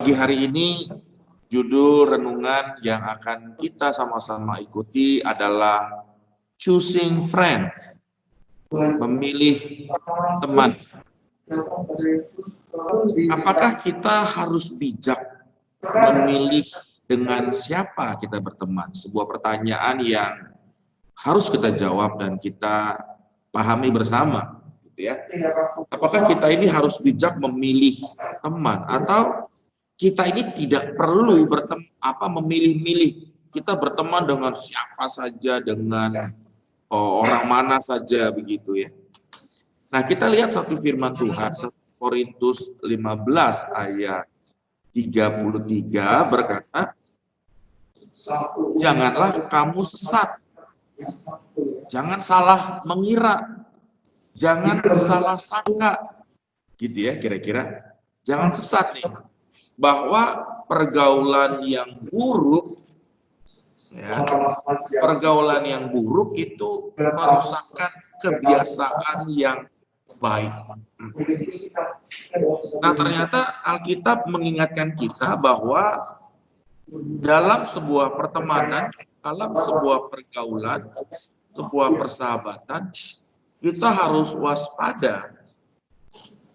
Pagi hari ini judul renungan yang akan kita sama-sama ikuti adalah Choosing Friends, memilih teman. Apakah kita harus bijak memilih dengan siapa kita berteman? Sebuah pertanyaan yang harus kita jawab dan kita pahami bersama, gitu ya. Apakah kita ini harus bijak memilih teman atau kita ini tidak perlu memilih-milih. Kita berteman dengan siapa saja, dengan orang mana saja, begitu ya. Nah, kita lihat satu firman Tuhan, 1 Korintus 15 ayat 33 berkata, janganlah kamu sesat, jangan salah mengira, jangan salah sangka, gitu ya kira-kira. Jangan sesat nih, bahwa pergaulan yang buruk, ya, pergaulan yang buruk itu merusakkan kebiasaan yang baik. Nah, ternyata Alkitab mengingatkan kita bahwa dalam sebuah pertemanan, dalam sebuah pergaulan, sebuah persahabatan, kita harus waspada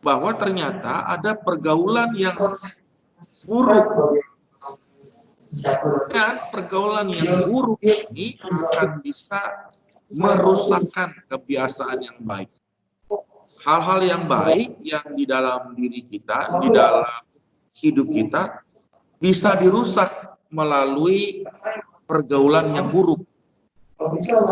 bahwa ternyata ada pergaulan yang buruk. Dan pergaulan yang buruk ini akan bisa merusakkan kebiasaan yang baik. Hal-hal yang baik yang di dalam diri kita, di dalam hidup kita, bisa dirusak melalui pergaulan yang buruk.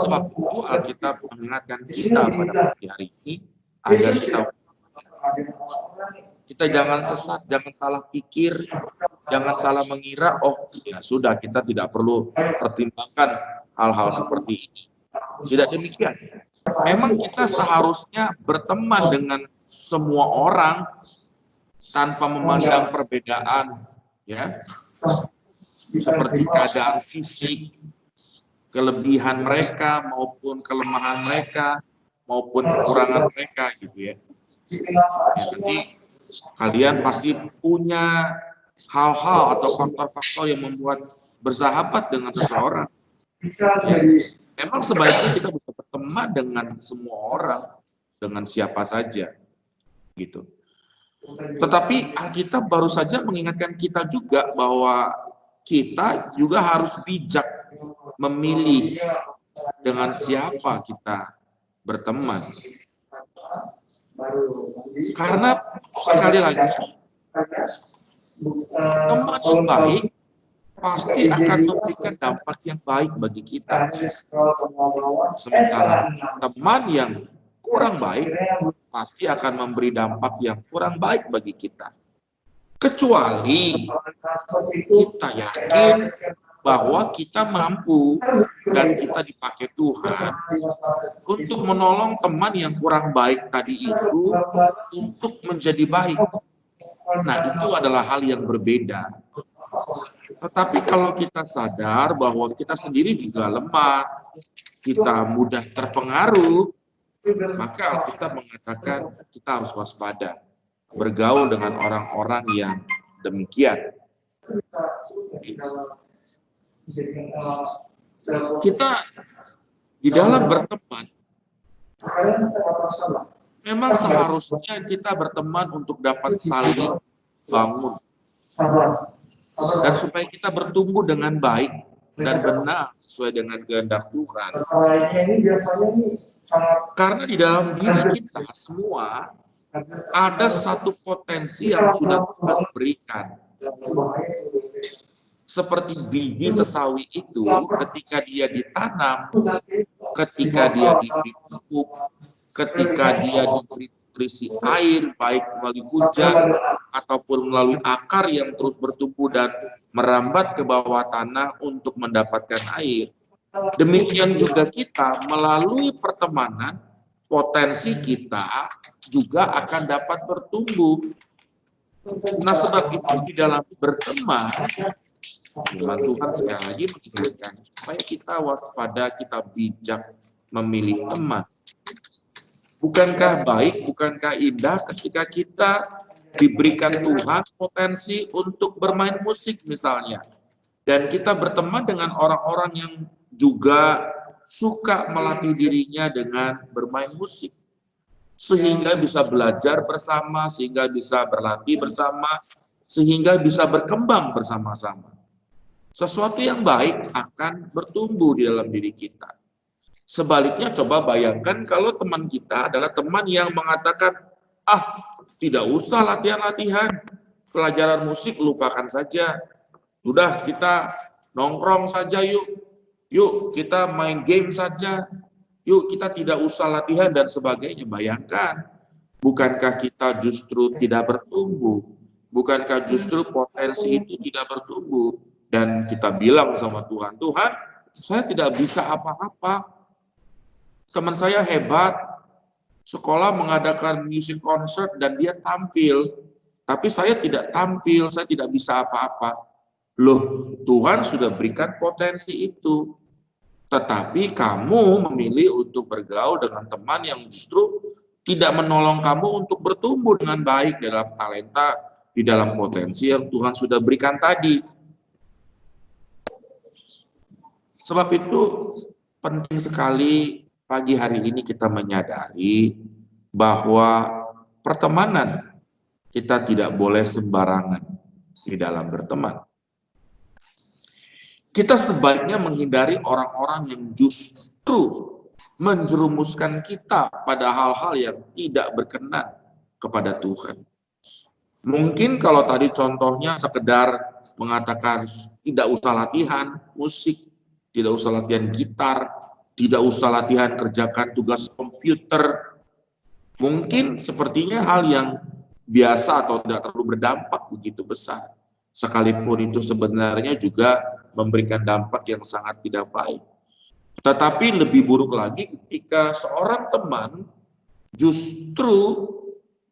Sebab itu Alkitab mengingatkan kita pada pagi hari ini agar kita jangan sesat, jangan salah pikir, jangan salah mengira, oh ya sudah, kita tidak perlu pertimbangkan hal-hal seperti ini. Tidak demikian. Memang kita seharusnya berteman dengan semua orang tanpa memandang perbedaan, ya, seperti keadaan fisik, kelebihan mereka maupun kelemahan mereka maupun kekurangan mereka, gitu ya. Nanti kalian pasti punya hal-hal atau faktor-faktor yang membuat bersahabat dengan seseorang. Ya, memang sebaiknya kita bisa berteman dengan semua orang, dengan siapa saja, gitu. Tetapi Alkitab baru saja mengingatkan kita juga bahwa kita juga harus bijak memilih dengan siapa kita berteman. Karena sekali lagi, teman yang baik pasti akan memberikan dampak yang baik bagi kita. Sementara teman yang kurang baik pasti akan memberi dampak yang kurang baik bagi kita. Kecuali kita yakin bahwa kita mampu dan kita dipakai Tuhan untuk menolong teman yang kurang baik tadi itu untuk menjadi baik. Nah, itu adalah hal yang berbeda. Tetapi kalau kita sadar bahwa kita sendiri juga lemah, kita mudah terpengaruh, maka kita mengatakan kita harus waspada bergaul dengan orang-orang yang demikian. Kita di dalam berteman, memang seharusnya kita berteman untuk dapat saling bangun. Dan supaya kita bertumbuh dengan baik dan benar sesuai dengan kehendak Tuhan. Karena di dalam diri kita semua ada satu potensi yang sudah Tuhan berikan. Seperti biji sesawi itu, ketika dia ditanam, ketika dia diberi pupuk, ketika dia diberi nutrisi air, baik melalui hujan ataupun melalui akar yang terus bertumbuh dan merambat ke bawah tanah untuk mendapatkan air. Demikian juga kita melalui pertemanan, potensi kita juga akan dapat bertumbuh. Nah, sebab itu di dalam berteman, firman Tuhan sekali lagi mengingatkan supaya kita waspada, kita bijak memilih teman. Bukankah baik, bukankah indah ketika kita diberikan Tuhan potensi untuk bermain musik misalnya. Dan kita berteman dengan orang-orang yang juga suka melatih dirinya dengan bermain musik. Sehingga bisa belajar bersama, sehingga bisa berlatih bersama, sehingga bisa berkembang bersama-sama. Sesuatu yang baik akan bertumbuh di dalam diri kita. Sebaliknya coba bayangkan kalau teman kita adalah teman yang mengatakan, ah tidak usah latihan-latihan, pelajaran musik lupakan saja. Sudah kita nongkrong saja yuk, yuk kita main game saja, yuk kita tidak usah latihan dan sebagainya. Bayangkan, bukankah kita justru tidak bertumbuh? Bukankah justru potensi itu tidak bertumbuh? Dan kita bilang sama Tuhan, Tuhan, saya tidak bisa apa-apa. Teman saya hebat, sekolah mengadakan music concert dan dia tampil, tapi saya tidak tampil, saya tidak bisa apa-apa. Loh, Tuhan sudah berikan potensi itu, tetapi kamu memilih untuk bergaul dengan teman yang justru tidak menolong kamu untuk bertumbuh dengan baik dalam talenta, di dalam potensi yang Tuhan sudah berikan tadi. Sebab itu penting sekali pagi hari ini kita menyadari bahwa pertemanan kita tidak boleh sembarangan di dalam berteman. Kita sebaiknya menghindari orang-orang yang justru menjerumuskan kita pada hal-hal yang tidak berkenan kepada Tuhan. Mungkin kalau tadi contohnya sekedar mengatakan tidak usah latihan musik, tidak usah latihan gitar, tidak usah latihan kerjakan tugas komputer. Mungkin sepertinya hal yang biasa atau tidak terlalu berdampak begitu besar. Sekalipun itu sebenarnya juga memberikan dampak yang sangat tidak baik. Tetapi lebih buruk lagi ketika seorang teman justru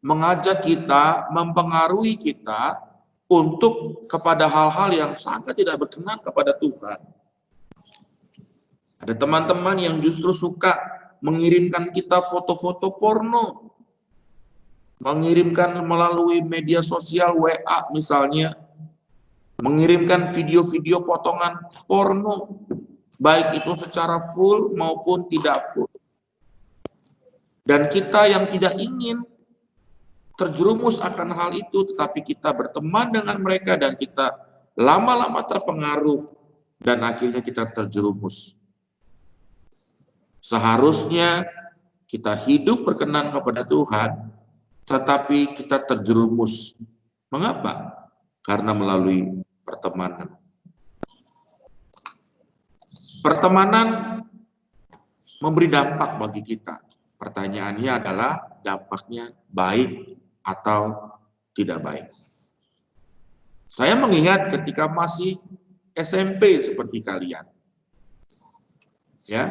mengajak kita, mempengaruhi kita untuk kepada hal-hal yang sangat tidak berkenan kepada Tuhan. Ada teman-teman yang justru suka mengirimkan kita foto-foto porno, mengirimkan melalui media sosial WA misalnya, mengirimkan video-video potongan porno, baik itu secara full maupun tidak full. Dan kita yang tidak ingin terjerumus akan hal itu, tetapi kita berteman dengan mereka dan kita lama-lama terpengaruh dan akhirnya kita terjerumus. Seharusnya kita hidup berkenan kepada Tuhan, tetapi kita terjerumus. Mengapa? Karena melalui pertemanan. Pertemanan memberi dampak bagi kita. Pertanyaannya adalah dampaknya baik atau tidak baik. Saya mengingat ketika masih SMP seperti kalian. Ya,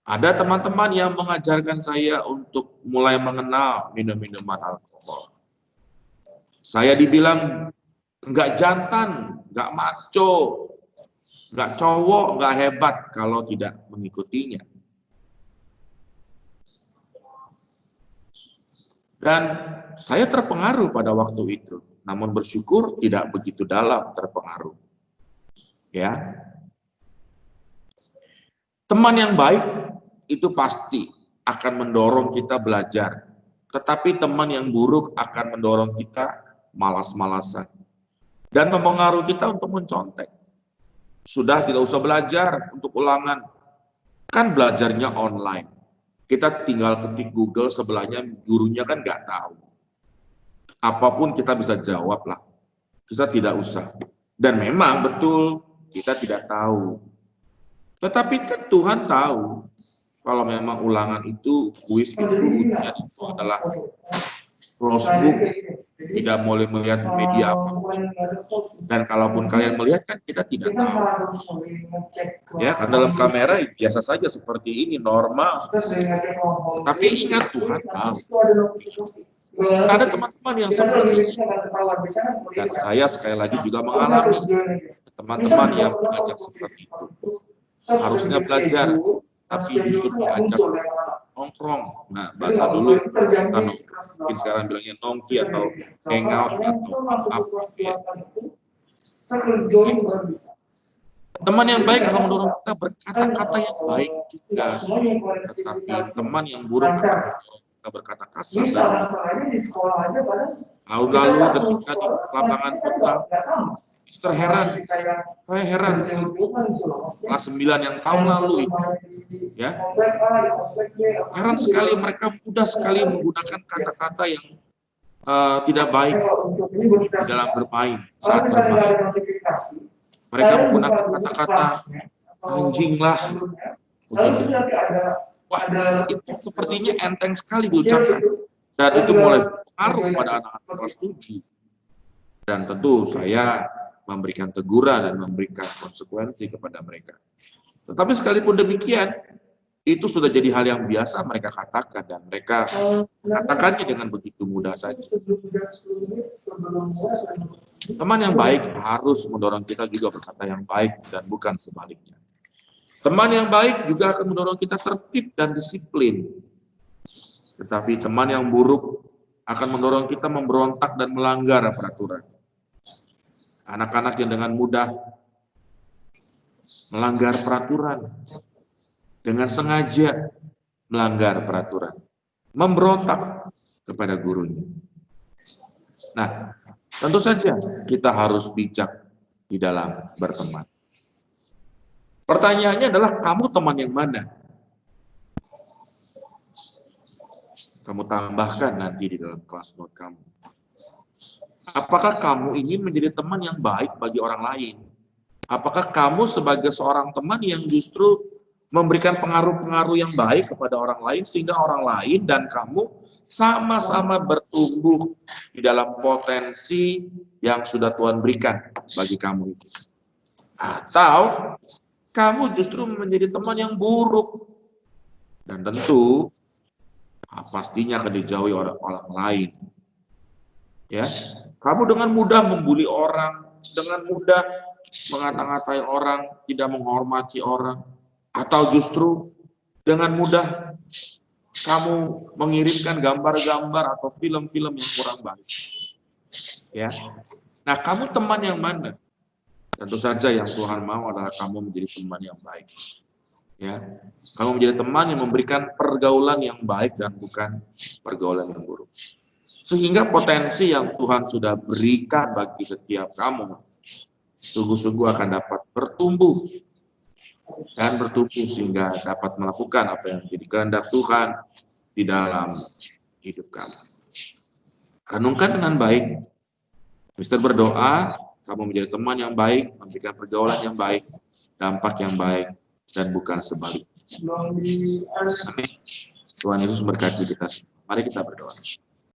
ada teman-teman yang mengajarkan saya untuk mulai mengenal minum-minuman alkohol. Saya dibilang enggak jantan, enggak maco, enggak cowok, enggak hebat kalau tidak mengikutinya. Dan saya terpengaruh pada waktu itu, namun bersyukur tidak begitu dalam terpengaruh. Ya. Teman yang baik itu pasti akan mendorong kita belajar. Tetapi teman yang buruk akan mendorong kita malas-malasan. Dan mempengaruhi kita untuk mencontek. Sudah tidak usah belajar untuk ulangan. Kan belajarnya online. Kita tinggal ketik Google sebelahnya, gurunya kan nggak tahu. Apapun kita bisa jawab lah. Kita tidak usah. Dan memang betul kita tidak tahu. Tetapi kan Tuhan tahu kalau memang ulangan itu, kuis itu, ujian itu adalah close book, tidak boleh melihat media apapun. Dan kalaupun kalian melihat kan kita tidak tahu. Ya, karena dalam kamera biasa saja seperti ini, normal. Tapi ingat Tuhan tahu. Ada teman-teman yang seperti ini. Dan saya sekali lagi juga mengalami teman-teman yang mengajak seperti itu. Harusnya belajar, tapi justru mengajak nongkrong. Nah, bahasa dulu kita nongkrong, mungkin sekarang bilangnya nongki atau hangout atau apa ya. Teman yang baik akan mendorong kita berkata-kata yang baik juga, tetapi teman yang buruk akan mendorong kita berkata kasar dan lalu ketika di lapangan futsal, Mister heran, saya heran, kelas 9 yang tahun lalu itu, ya, heran sekali mereka mudah sekali menggunakan kata-kata yang tidak baik di dalam bermain, saat bermain. Mereka menggunakan kata-kata anjing lah, begitu. Wah, itu sepertinya enteng sekali diucapkan, dan itu mulai berpengaruh pada anak-anak kelas 7. Dan tentu saya memberikan teguran dan memberikan konsekuensi kepada mereka. Tetapi sekalipun demikian, itu sudah jadi hal yang biasa mereka katakan, dan mereka katakannya dengan begitu mudah saja. Teman yang baik harus mendorong kita juga berkata yang baik dan bukan sebaliknya. Teman yang baik juga akan mendorong kita tertib dan disiplin. Tetapi teman yang buruk akan mendorong kita memberontak dan melanggar peraturan. Anak-anak yang dengan mudah melanggar peraturan, dengan sengaja melanggar peraturan, memberontak kepada gurunya. Nah, tentu saja kita harus bijak di dalam berteman. Pertanyaannya adalah, kamu teman yang mana? Kamu tambahkan nanti di dalam kelas note kamu. Apakah kamu ingin menjadi teman yang baik bagi orang lain? Apakah kamu sebagai seorang teman yang justru memberikan pengaruh-pengaruh yang baik kepada orang lain, sehingga orang lain dan kamu sama-sama bertumbuh di dalam potensi yang sudah Tuhan berikan bagi kamu itu? Atau kamu justru menjadi teman yang buruk, dan tentu pastinya akan dijauhi orang lain. Ya, kamu dengan mudah membuli orang, dengan mudah mengata-ngatai orang, tidak menghormati orang, atau justru dengan mudah kamu mengirimkan gambar-gambar atau film-film yang kurang baik. Ya, nah kamu teman yang mana? Tentu saja yang Tuhan mau adalah kamu menjadi teman yang baik. Ya, kamu menjadi teman yang memberikan pergaulan yang baik dan bukan pergaulan yang buruk. Sehingga potensi yang Tuhan sudah berikan bagi setiap kamu sungguh-sungguh akan dapat bertumbuh dan bertumbuh sehingga dapat melakukan apa yang menjadi kehendak Tuhan di dalam hidup kamu. Renungkan dengan baik. Mister berdoa, kamu menjadi teman yang baik, memberikan pergaulan yang baik, dampak yang baik, dan bukan sebaliknya. Amin. Tuhan Yesus memberkati kita. Mari kita berdoa.